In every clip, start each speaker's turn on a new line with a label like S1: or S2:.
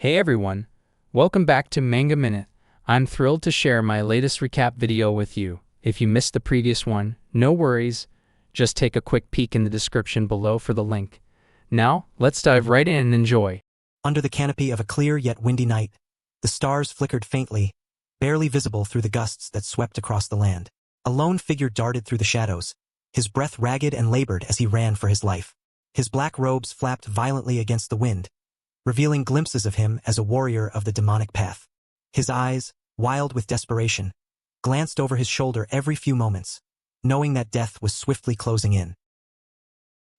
S1: Hey everyone, welcome back to MangaMinute. I'm thrilled to share my latest recap video with you. If you missed the previous one, no worries, just take a quick peek in the description below for the link. Now, let's dive right in and enjoy.
S2: Under the canopy of a clear yet windy night, the stars flickered faintly, barely visible through the gusts that swept across the land. A lone figure darted through the shadows, his breath ragged and labored as he ran for his life. His black robes flapped violently against the wind, revealing glimpses of him as a warrior of the demonic path. His eyes, wild with desperation, glanced over his shoulder every few moments, knowing that death was swiftly closing in.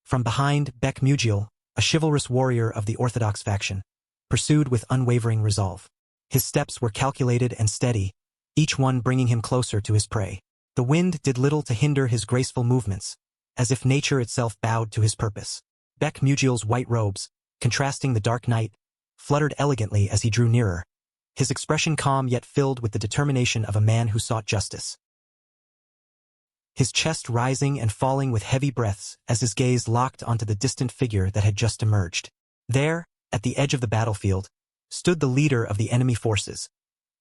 S2: From behind, Baek Mugil, a chivalrous warrior of the Orthodox faction, pursued with unwavering resolve. His steps were calculated and steady, each one bringing him closer to his prey. The wind did little to hinder his graceful movements, as if nature itself bowed to his purpose. Baek Mugil's white robes, contrasting the dark night, fluttered elegantly as he drew nearer, his expression calm yet filled with the determination of a man who sought justice. His chest rising and falling with heavy breaths as his gaze locked onto the distant figure that had just emerged. There, at the edge of the battlefield, stood the leader of the enemy forces,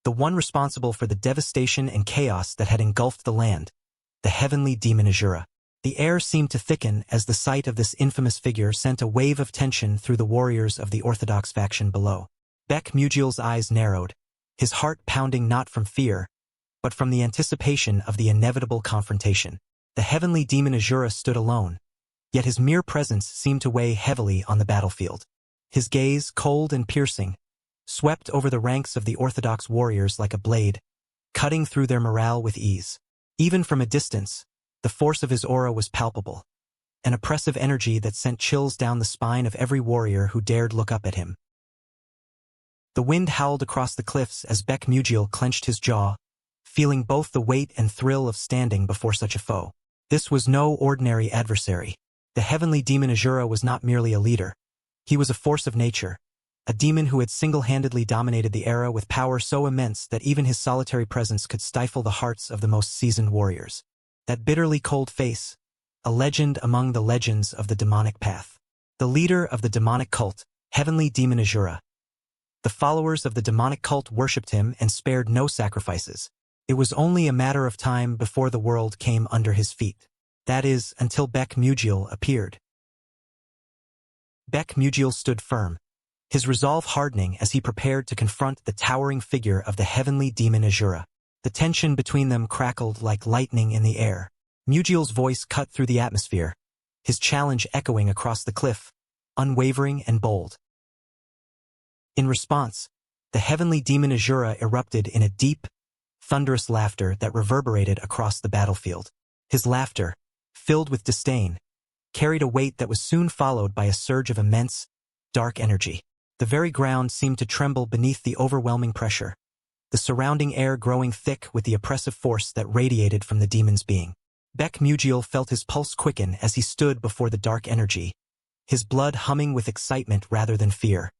S2: the one responsible for the devastation and chaos that had engulfed the land, the heavenly Demon Asura. The air seemed to thicken as the sight of this infamous figure sent a wave of tension through the warriors of the Orthodox faction below. Baek Mugil's eyes narrowed, his heart pounding not from fear, but from the anticipation of the inevitable confrontation. The heavenly Demon Asura stood alone, yet his mere presence seemed to weigh heavily on the battlefield. His gaze, cold and piercing, swept over the ranks of the Orthodox warriors like a blade, cutting through their morale with ease. Even from a distance, the force of his aura was palpable, an oppressive energy that sent chills down the spine of every warrior who dared look up at him. The wind howled across the cliffs as Baek Mugil clenched his jaw, feeling both the weight and thrill of standing before such a foe. This was no ordinary adversary. The heavenly Demon Asura was not merely a leader. He was a force of nature, a demon who had single-handedly dominated the era with power so immense that even his solitary presence could stifle the hearts of the most seasoned warriors. That bitterly cold face, a legend among the legends of the demonic path. The leader of the demonic cult, heavenly Demon Asura. The followers of the demonic cult worshipped him and spared no sacrifices. It was only a matter of time before the world came under his feet. That is, until Baek Mugil appeared. Baek Mugil stood firm, his resolve hardening as he prepared to confront the towering figure of the heavenly Demon Asura. The tension between them crackled like lightning in the air. Mugil's voice cut through the atmosphere, his challenge echoing across the cliff, unwavering and bold. In response, the heavenly Demon Asura erupted in a deep, thunderous laughter that reverberated across the battlefield. His laughter, filled with disdain, carried a weight that was soon followed by a surge of immense, dark energy. The very ground seemed to tremble beneath the overwhelming pressure, the surrounding air growing thick with the oppressive force that radiated from the demon's being. Baek Mugil felt his pulse quicken as he stood before the dark energy, his blood humming with excitement rather than fear.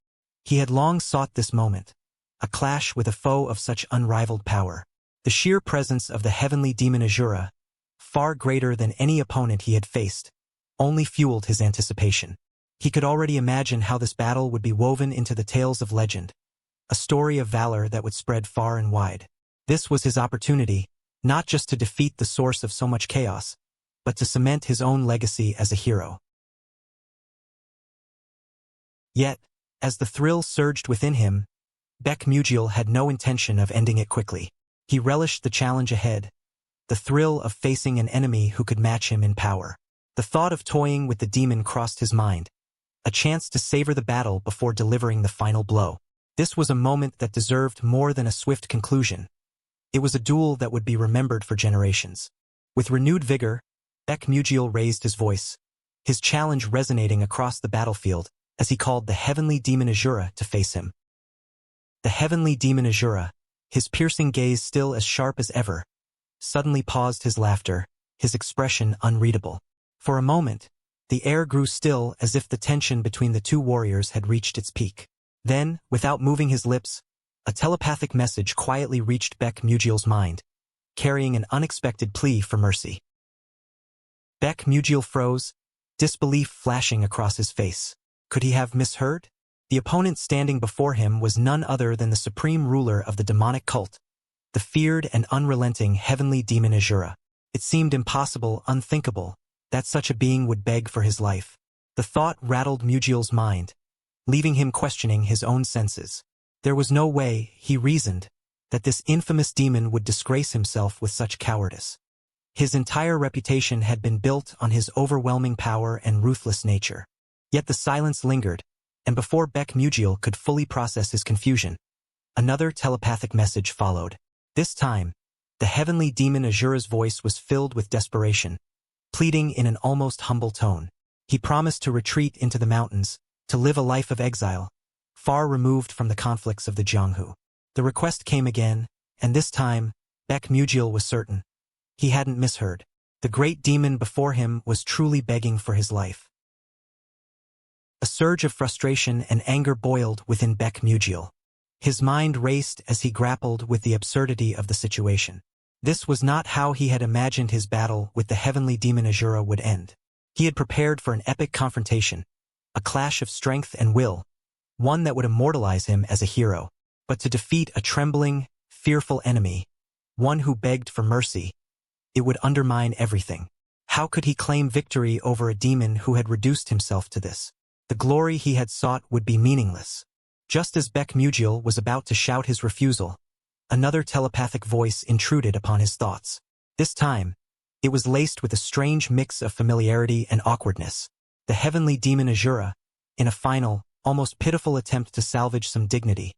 S2: He had long sought this moment, a clash with a foe of such unrivaled power. The sheer presence of the heavenly Demon Asura, far greater than any opponent he had faced, only fueled his anticipation. He could already imagine how this battle would be woven into the tales of legend, a story of valor that would spread far and wide. This was his opportunity, not just to defeat the source of so much chaos, but to cement his own legacy as a hero. Yet, as the thrill surged within him, Baek Mugil had no intention of ending it quickly. He relished the challenge ahead, the thrill of facing an enemy who could match him in power. The thought of toying with the demon crossed his mind, a chance to savor the battle before delivering the final blow. This was a moment that deserved more than a swift conclusion. It was a duel that would be remembered for generations. With renewed vigor, Baek Mugil raised his voice, his challenge resonating across the battlefield as he called the heavenly Demon Asura to face him. The heavenly Demon Asura, his piercing gaze still as sharp as ever, suddenly paused his laughter, his expression unreadable. For a moment, the air grew still as if the tension between the two warriors had reached its peak. Then, without moving his lips, a telepathic message quietly reached Baek Mugil's mind, carrying an unexpected plea for mercy. Baek Mugil froze, disbelief flashing across his face. Could he have misheard? The opponent standing before him was none other than the supreme ruler of the demonic cult, the feared and unrelenting heavenly demon Asura. It seemed impossible, unthinkable, that such a being would beg for his life. The thought rattled Mugiel's mind, leaving him questioning his own senses. There was no way, he reasoned, that this infamous demon would disgrace himself with such cowardice. His entire reputation had been built on his overwhelming power and ruthless nature. Yet the silence lingered, and before Baek Mugiel could fully process his confusion, another telepathic message followed. This time, the heavenly demon Asura's voice was filled with desperation, pleading in an almost humble tone. He promised to retreat into the mountains, to live a life of exile, far removed from the conflicts of the Jianghu. The request came again, and this time, Baek Mugiel was certain. He hadn't misheard. The great demon before him was truly begging for his life. A surge of frustration and anger boiled within Baek Mugiel. His mind raced as he grappled with the absurdity of the situation. This was not how he had imagined his battle with the heavenly demon Asura would end. He had prepared for an epic confrontation, a clash of strength and will, one that would immortalize him as a hero. But to defeat a trembling, fearful enemy, one who begged for mercy, it would undermine everything. How could he claim victory over a demon who had reduced himself to this? The glory he had sought would be meaningless. Just as Baek Mugiel was about to shout his refusal, another telepathic voice intruded upon his thoughts. This time, it was laced with a strange mix of familiarity and awkwardness. The heavenly demon Asura, in a final, almost pitiful attempt to salvage some dignity,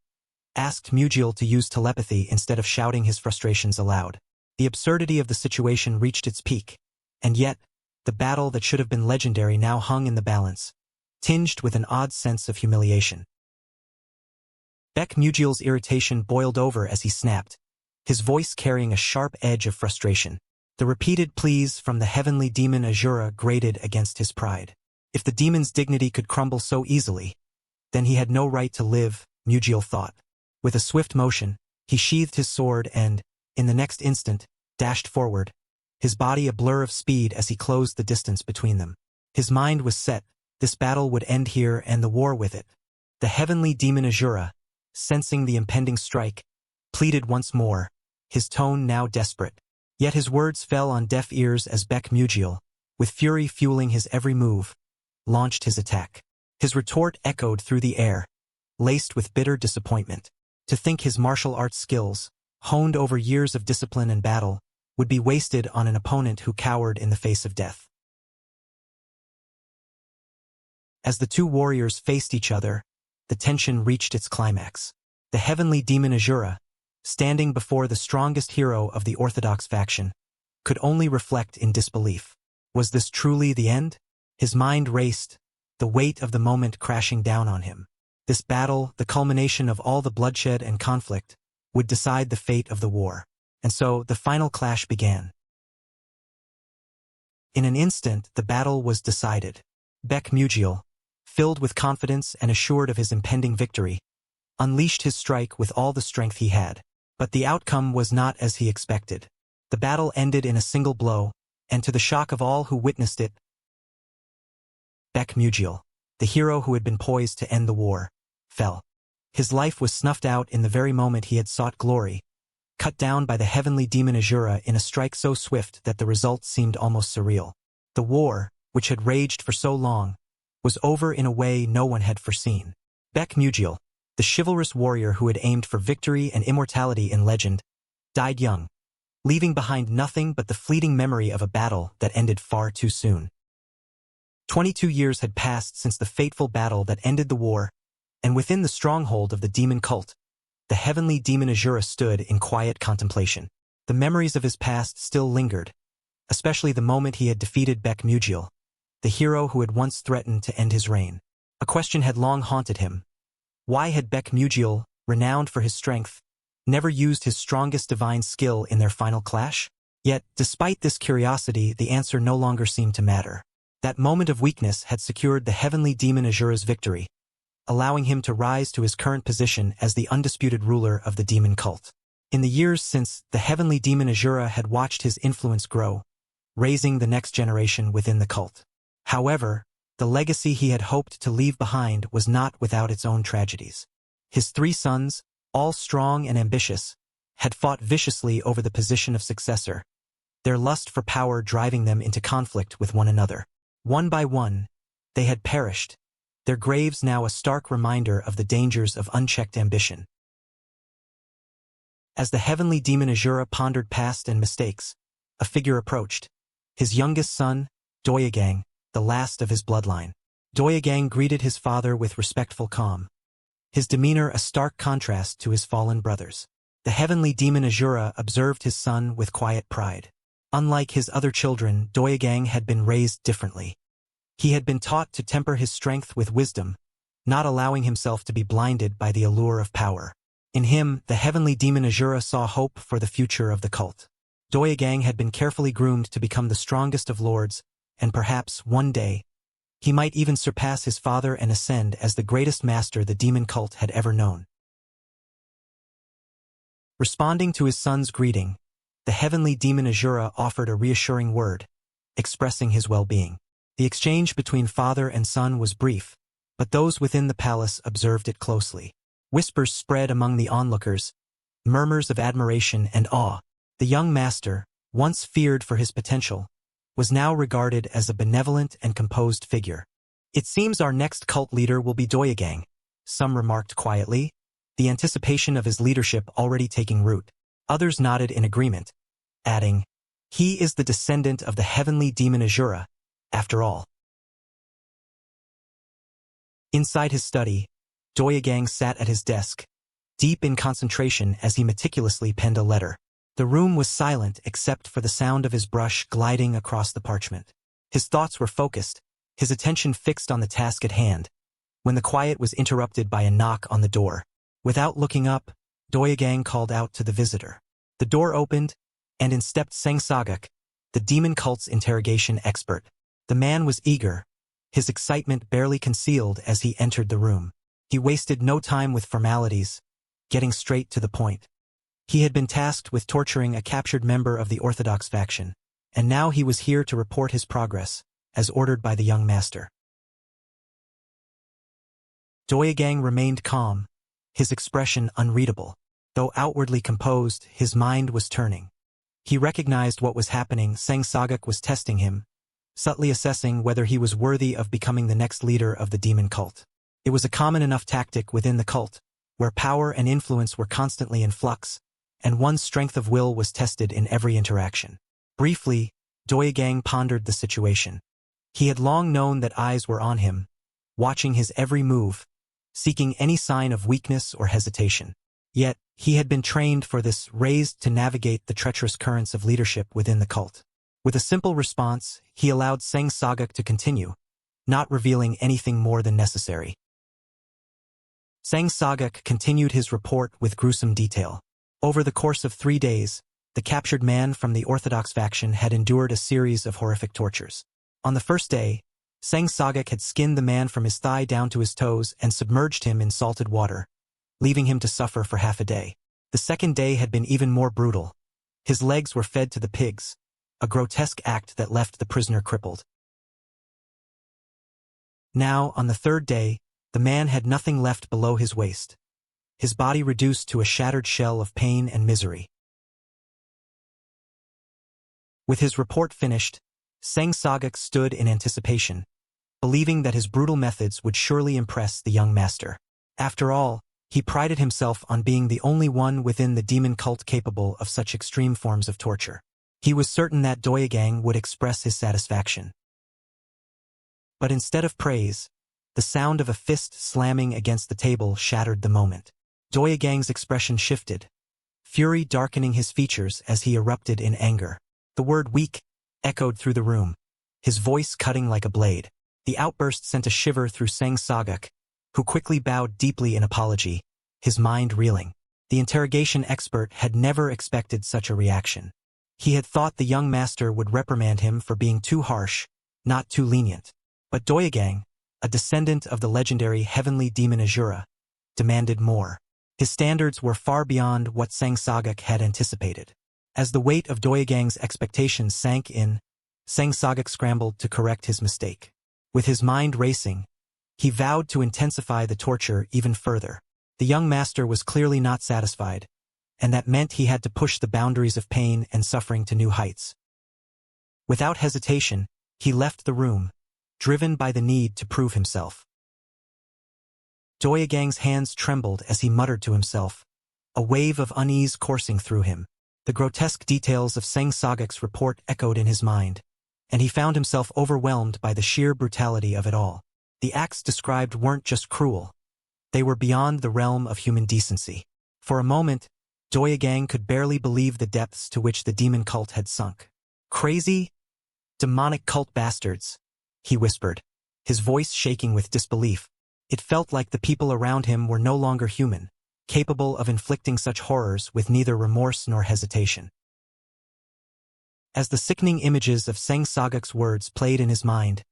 S2: asked Mugiel to use telepathy instead of shouting his frustrations aloud. The absurdity of the situation reached its peak, and yet, the battle that should have been legendary now hung in the balance, tinged with an odd sense of humiliation. Baek Mugiel's irritation boiled over as he snapped, his voice carrying a sharp edge of frustration. The repeated pleas from the heavenly demon Asura grated against his pride. If the demon's dignity could crumble so easily, then he had no right to live, Mugiel thought. With a swift motion, he sheathed his sword and, in the next instant, dashed forward, his body a blur of speed as he closed the distance between them. His mind was set, this battle would end here and the war with it. The heavenly demon Asura, sensing the impending strike, pleaded once more, his tone now desperate. Yet his words fell on deaf ears as Baek Mugiel, with fury fueling his every move, launched his attack. His retort echoed through the air, laced with bitter disappointment. To think his martial arts skills, honed over years of discipline and battle, would be wasted on an opponent who cowered in the face of death. As the two warriors faced each other, the tension reached its climax. The heavenly demon Asura, standing before the strongest hero of the orthodox faction, could only reflect in disbelief. Was this truly the end? His mind raced, the weight of the moment crashing down on him. This battle, the culmination of all the bloodshed and conflict, would decide the fate of the war. And so, the final clash began. In an instant, the battle was decided. Baek Mugiel, filled with confidence and assured of his impending victory, unleashed his strike with all the strength he had. But the outcome was not as he expected. The battle ended in a single blow, and to the shock of all who witnessed it, Baek Mugiel, the hero who had been poised to end the war, fell. His life was snuffed out in the very moment he had sought glory, cut down by the heavenly demon Asura in a strike so swift that the result seemed almost surreal. The war, which had raged for so long, was over in a way no one had foreseen. Baek Mugiel, the chivalrous warrior who had aimed for victory and immortality in legend, died young, leaving behind nothing but the fleeting memory of a battle that ended far too soon. 22 years had passed since the fateful battle that ended the war, and within the stronghold of the demon cult, the heavenly demon Asura stood in quiet contemplation. The memories of his past still lingered, especially the moment he had defeated Baek Mugiel, the hero who had once threatened to end his reign. A question had long haunted him. Why had Baek Mugiel, renowned for his strength, never used his strongest divine skill in their final clash? Yet, despite this curiosity, the answer no longer seemed to matter. That moment of weakness had secured the heavenly demon Asura's victory, allowing him to rise to his current position as the undisputed ruler of the demon cult. In the years since, the heavenly demon Asura had watched his influence grow, raising the next generation within the cult. However, The legacy he had hoped to leave behind was not without its own tragedies. His 3 sons, all strong and ambitious, had fought viciously over the position of successor, their lust for power driving them into conflict with one another. One by one, they had perished, their graves now a stark reminder of the dangers of unchecked ambition. As the heavenly demon Asura pondered past and mistakes, a figure approached. His youngest son, Doyagang, the last of his bloodline. Doyagang greeted his father with respectful calm, his demeanor a stark contrast to his fallen brothers. The heavenly demon Asura observed his son with quiet pride. Unlike his other children, Doyagang had been raised differently. He had been taught to temper his strength with wisdom, not allowing himself to be blinded by the allure of power. In him, the heavenly demon Asura saw hope for the future of the cult. Doyagang had been carefully groomed to become the strongest of lords, and perhaps, one day, he might even surpass his father and ascend as the greatest master the demon cult had ever known. Responding to his son's greeting, the heavenly demon Asura offered a reassuring word, expressing his well-being. The exchange between father and son was brief, but those within the palace observed it closely. Whispers spread among the onlookers, murmurs of admiration and awe. The young master, once feared for his potential, was now regarded as a benevolent and composed figure. "It seems our next cult leader will be Doyagang," some remarked quietly, the anticipation of his leadership already taking root. Others nodded in agreement, adding, "He is the descendant of the heavenly demon Asura, after all." Inside his study, Doyagang sat at his desk, deep in concentration as he meticulously penned a letter. The room was silent except for the sound of his brush gliding across the parchment. His thoughts were focused, his attention fixed on the task at hand, when the quiet was interrupted by a knock on the door. Without looking up, Doyagang called out to the visitor. The door opened, and in stepped Seng Sagak, the demon cult's interrogation expert. The man was eager, his excitement barely concealed as he entered the room. He wasted no time with formalities, getting straight to the point. He had been tasked with torturing a captured member of the Orthodox faction, and now he was here to report his progress, as ordered by the young master. Doyagang remained calm, his expression unreadable. Though outwardly composed, his mind was turning. He recognized what was happening. Seng Sagak was testing him, subtly assessing whether he was worthy of becoming the next leader of the demon cult. It was a common enough tactic within the cult, where power and influence were constantly in flux, and one's strength of will was tested in every interaction. Briefly, Doyagang pondered the situation. He had long known that eyes were on him, watching his every move, seeking any sign of weakness or hesitation. Yet, he had been trained for this, raised to navigate the treacherous currents of leadership within the cult. With a simple response, he allowed Seng Sagak to continue, not revealing anything more than necessary. Seng Sagak continued his report with gruesome detail. Over the course of 3 days, the captured man from the Orthodox faction had endured a series of horrific tortures. On the first day, Seng Sagak had skinned the man from his thigh down to his toes and submerged him in salted water, leaving him to suffer for half a day. The second day had been even more brutal. His legs were fed to the pigs, a grotesque act that left the prisoner crippled. Now, on the third day, the man had nothing left below his waist, his body reduced to a shattered shell of pain and misery. With his report finished, Seng Sagak stood in anticipation, believing that his brutal methods would surely impress the young master. After all, he prided himself on being the only one within the demon cult capable of such extreme forms of torture. He was certain that Doyagang would express his satisfaction. But instead of praise, the sound of a fist slamming against the table shattered the moment. Doyagang's expression shifted, fury darkening his features as he erupted in anger. The word "weak" echoed through the room, his voice cutting like a blade. The outburst sent a shiver through Seng Sagak, who quickly bowed deeply in apology, his mind reeling. The interrogation expert had never expected such a reaction. He had thought the young master would reprimand him for being too harsh, not too lenient. But Doyagang, a descendant of the legendary heavenly demon Asura, demanded more. His standards were far beyond what Seng Sagak had anticipated. As the weight of Doyagang's expectations sank in, Seng Sagak scrambled to correct his mistake. With his mind racing, he vowed to intensify the torture even further. The young master was clearly not satisfied, and that meant he had to push the boundaries of pain and suffering to new heights. Without hesitation, he left the room, driven by the need to prove himself. Doyagang's hands trembled as he muttered to himself, a wave of unease coursing through him. The grotesque details of Seng Sagak's report echoed in his mind, and he found himself overwhelmed by the sheer brutality of it all. The acts described weren't just cruel. They were beyond the realm of human decency. For a moment, Doyagang could barely believe the depths to which the demon cult had sunk. Crazy, demonic cult bastards, he whispered, his voice shaking with disbelief. It felt like the people around him were no longer human, capable of inflicting such horrors with neither remorse nor hesitation. As the sickening images of Seng Sagak's words played in his mind,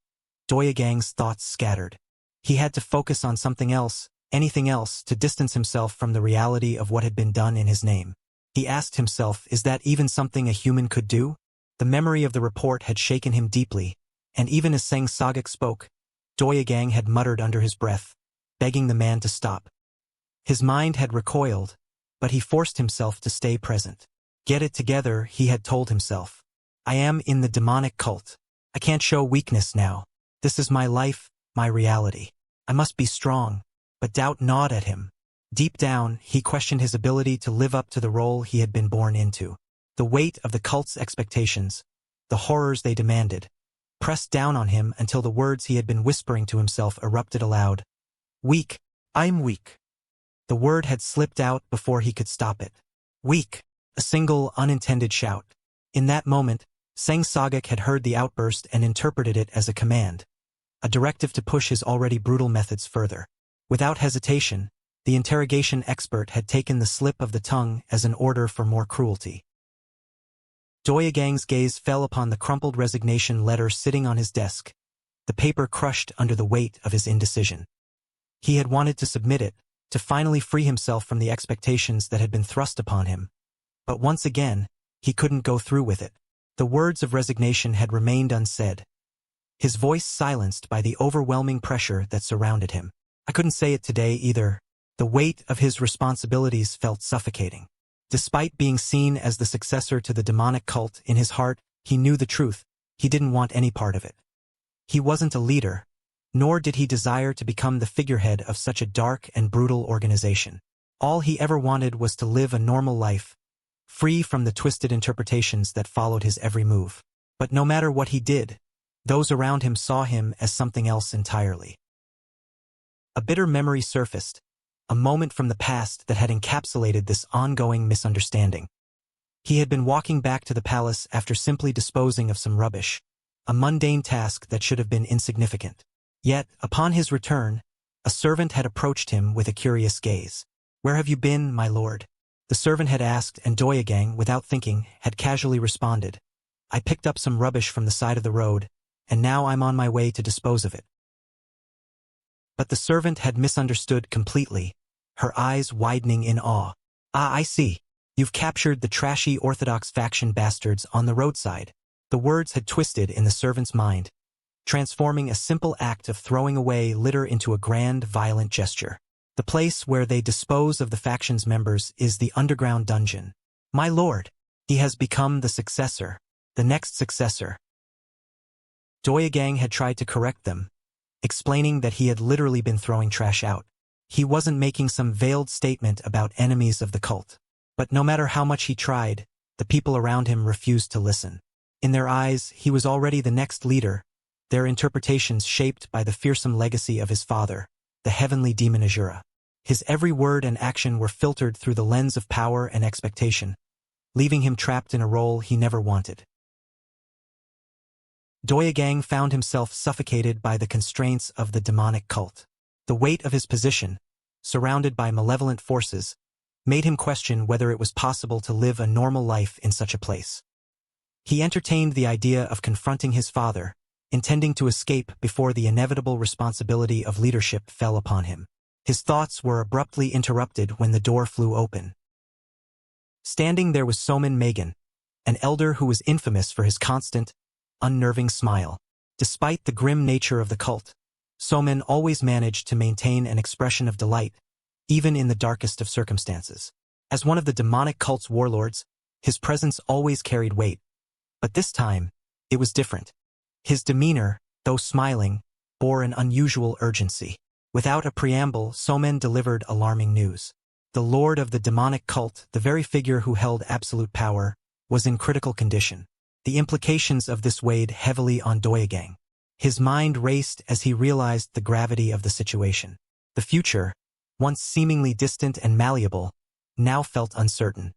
S2: Doyagang's thoughts scattered. He had to focus on something else, anything else, to distance himself from the reality of what had been done in his name. He asked himself, is that even something a human could do? The memory of the report had shaken him deeply, and even as Seng Sagak spoke, Doyagang had muttered under his breath, begging the man to stop. His mind had recoiled, but he forced himself to stay present. Get it together, he had told himself. I am in the demonic cult. I can't show weakness now. This is my life, my reality. I must be strong. But doubt gnawed at him. Deep down, he questioned his ability to live up to the role he had been born into. The weight of the cult's expectations, the horrors they demanded, pressed down on him until the words he had been whispering to himself erupted aloud. Weak. I'm weak. The word had slipped out before he could stop it. Weak. A single, unintended shout. In that moment, Seng Sagak had heard the outburst and interpreted it as a command, a directive to push his already brutal methods further. Without hesitation, the interrogation expert had taken the slip of the tongue as an order for more cruelty. Doyagang's gaze fell upon the crumpled resignation letter sitting on his desk, the paper crushed under the weight of his indecision. He had wanted to submit it, to finally free himself from the expectations that had been thrust upon him. But once again, he couldn't go through with it. The words of resignation had remained unsaid, his voice silenced by the overwhelming pressure that surrounded him. I couldn't say it today either. The weight of his responsibilities felt suffocating. Despite being seen as the successor to the demonic cult, in his heart, he knew the truth. He didn't want any part of it. He wasn't a leader, nor did he desire to become the figurehead of such a dark and brutal organization. All he ever wanted was to live a normal life, free from the twisted interpretations that followed his every move. But no matter what he did, those around him saw him as something else entirely. A bitter memory surfaced, a moment from the past that had encapsulated this ongoing misunderstanding. He had been walking back to the palace after simply disposing of some rubbish, a mundane task that should have been insignificant. Yet, upon his return, a servant had approached him with a curious gaze. Where have you been, my lord? The servant had asked, and Doyagang, without thinking, had casually responded. I picked up some rubbish from the side of the road, and now I'm on my way to dispose of it. But the servant had misunderstood completely, her eyes widening in awe. Ah, I see. You've captured the trashy Orthodox faction bastards on the roadside. The words had twisted in the servant's mind, transforming a simple act of throwing away litter into a grand, violent gesture. The place where they dispose of the faction's members is the underground dungeon. My lord, he has become the successor, the next successor. Doyagang had tried to correct them, explaining that he had literally been throwing trash out. He wasn't making some veiled statement about enemies of the cult. But no matter how much he tried, the people around him refused to listen. In their eyes, he was already the next leader, their interpretations shaped by the fearsome legacy of his father, the heavenly Demon Asura. His every word and action were filtered through the lens of power and expectation, leaving him trapped in a role he never wanted. Doyagang found himself suffocated by the constraints of the demonic cult. The weight of his position, surrounded by malevolent forces, made him question whether it was possible to live a normal life in such a place. He entertained the idea of confronting his father, intending to escape before the inevitable responsibility of leadership fell upon him. His thoughts were abruptly interrupted when the door flew open. Standing there was Soman Megan, an elder who was infamous for his constant, unnerving smile. Despite the grim nature of the cult, Somen always managed to maintain an expression of delight, even in the darkest of circumstances. As one of the demonic cult's warlords, his presence always carried weight. But this time, it was different. His demeanor, though smiling, bore an unusual urgency. Without a preamble, Somen delivered alarming news. The lord of the demonic cult, the very figure who held absolute power, was in critical condition. The implications of this weighed heavily on Doyegang. His mind raced as he realized the gravity of the situation. The future, once seemingly distant and malleable, now felt uncertain.